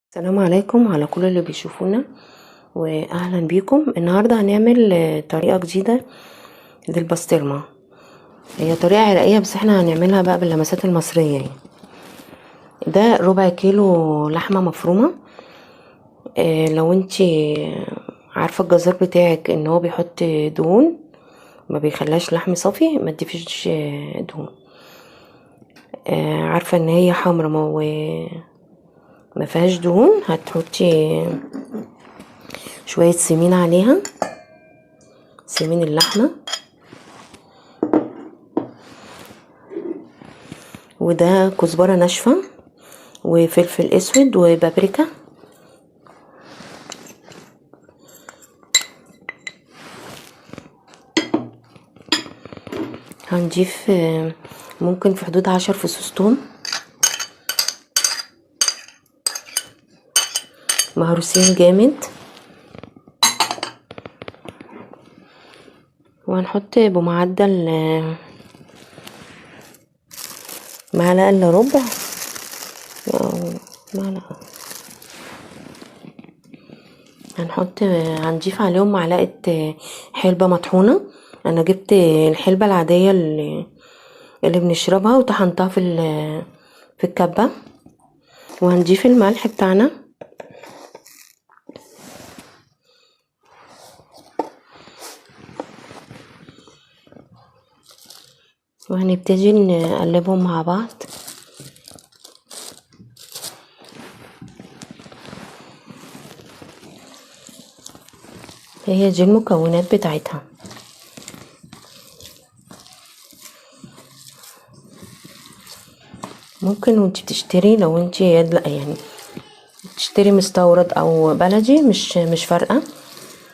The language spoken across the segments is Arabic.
السلام عليكم على كل اللي بيشوفونا واهلا بيكم. النهارده هنعمل طريقه جديده للبسطرمه. هي طريقه عراقيه بس احنا هنعملها بقى باللمسات المصريه يعني. ده ربع كيلو لحمه مفرومه. لو انتي عارفه الجزار بتاعك ان هو بيحط دهون ما بيخلاش لحم صافي، ما تضيفيش دهون. عارفه ان هي حمرا ما فيهاش دهون، هتحطي شويه سمين عليها، سمين اللحمه، وده كزبره ناشفه وفلفل اسود وبابريكا. هنضيف ممكن في حدود 10 فصوص توم مهروسين جامد، وهنحط بمعدل معلقه الا ربع او معلقه. هنضيف عليهم معلقه حلبه مطحونه. انا جبت الحلبه العاديه اللي بنشربها وطحنتها في الكبه. وهنضيف الملح بتاعنا، وهنبتدي نقلبهم مع بعض. هي دي المكونات بتاعتها. ممكن وانت بتشتري، لو انت يعني تشتري مستورد او بلدي مش فارقه.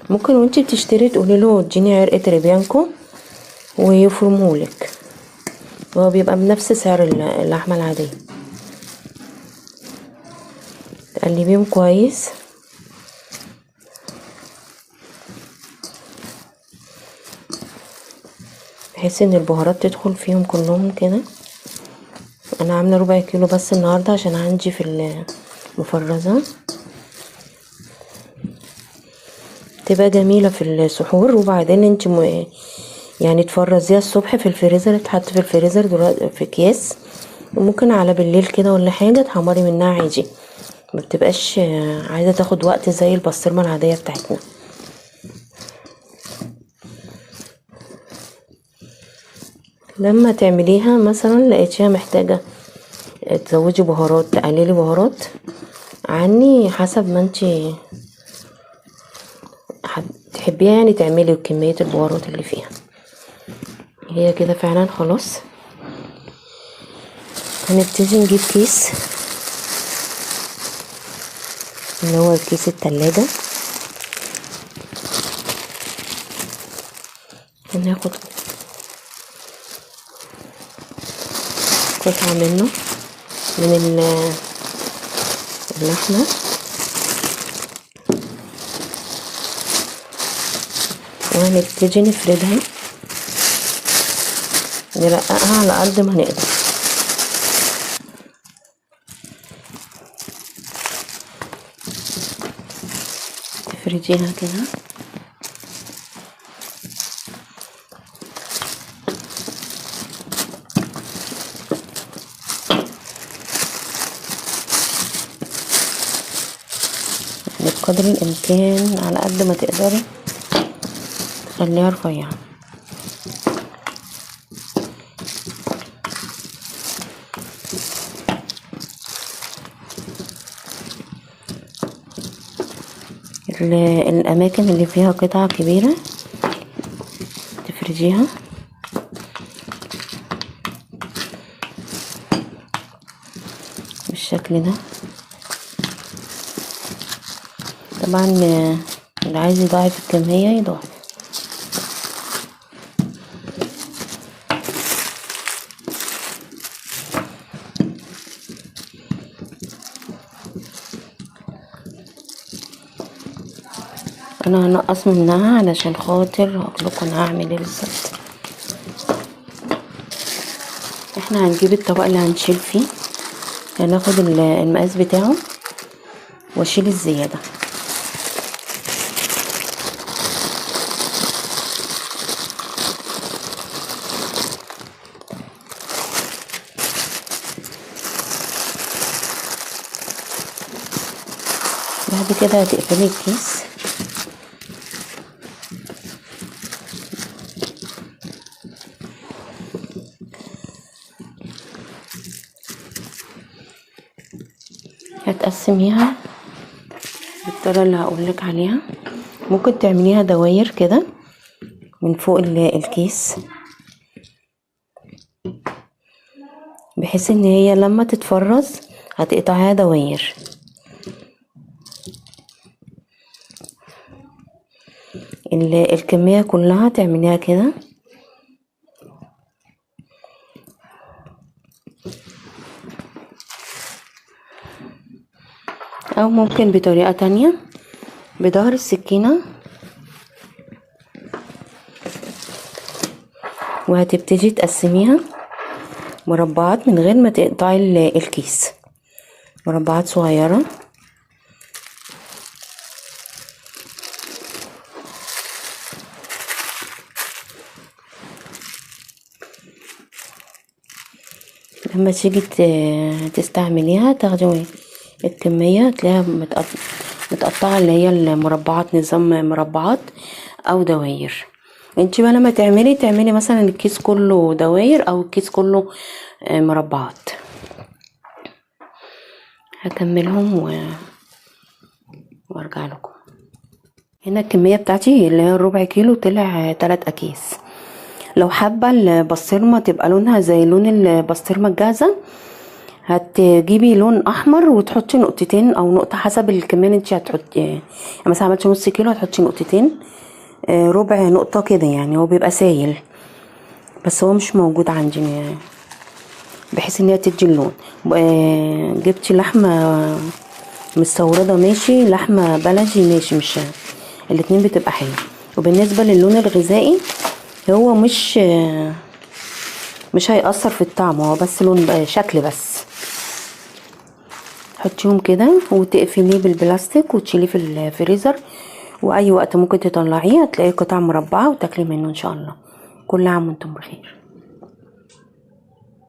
ممكن وانت بتشتري تقولي له اديني عرق تريبيانكو ويفرمهولك، هو بيبقى بنفس سعر اللحمه العاديه. تقلبيهم كويس بحيث ان البهارات تدخل فيهم كلهم كده. انا عامله ربع كيلو بس النهارده عشان عندي في المفرزه، تبقى جميله في السحور. وبعدين انت يعني تفرزيها الصبح في الفريزر، تحط في الفريزر دلوقتي في اكياس، وممكن على بالليل كده ولا حاجه تحمري منها عادي، ما بتبقاش عايزه تاخد وقت زي البسطرمه العاديه بتاعتنا. لما تعمليها مثلا لقيتيها محتاجه تزودي بهارات تقللي بهارات عني حسب ما انتي تحبيها، يعني تعملي كميه البهارات اللي فيها. هي كده فعلا خلاص. هنبتدي نجيب كيس اللي هو كيس التلاجة، وناخد قطعة منه من اللحمة، وهنبتدي نفردها نرققها على قد ما نقدر. تفرديها كده بقدر الامكان على قد ما تقدري تخليها رفيعه. الاماكن اللي فيها قطع كبيره تفرديها بالشكل ده. طبعا اللي عايز يضاعف الكميه يضاعف. انا هنقص منها علشان خاطر هقولكم انا هعمل ايه بالظبط. احنا هنجيب الطبق اللي هنشيل فيه، هناخد المقاس بتاعه واشيل الزيادة. بعد كده هتقفلي الكيس هتقسميها بالطريقة اللي هقولك عليها. ممكن تعمليها دواير كده من فوق الكيس، بحيث ان هي لما تتفرز هتقطعيها دواير. الكمية كلها تعمليها كده، او ممكن بطريقة تانية بظهر السكينة، وهتبتدي تقسميها مربعات من غير ما تقطعي الكيس، مربعات صغيرة. لما تيجي تستعمليها تاخدي الكمية تلاقيها متقطعة، اللي هي المربعات، نظام مربعات او دواير. انتي بقى لما تعملي مثلا الكيس كله دواير او الكيس كله مربعات. هكملهم وارجع لكم. هنا الكمية بتاعتي اللي هي الربع كيلو طلع 3 اكياس. لو حابة البسطرمة تبقى لونها زي لون البسطرمة الجاهزة، هتجيبي لون احمر وتحطي نقطتين او نقطة حسب الكمية اللي انت هتحطي. يعني مثلا عملتي نص كيلو هتحطي نقطتين، ربع نقطة كده، يعني هو بيبقى سايل بس هو مش موجود عندي يعني، بحيث ان هي تدي اللون. جبتي لحمة مستوردة ماشي، لحمة بلدي ماشي، مش الاتنين بتبقى حلوة. وبالنسبة للون الغذائي هو مش هيأثر في الطعم، هو بس لون شكل بس. حطيهم كده وتقفليه بالبلاستيك وتشيليه في الفريزر، واي وقت ممكن تطلعيه هتلاقيه قطع مربعة وتاكلي منه ان شاء الله. كل عام وانتم بخير.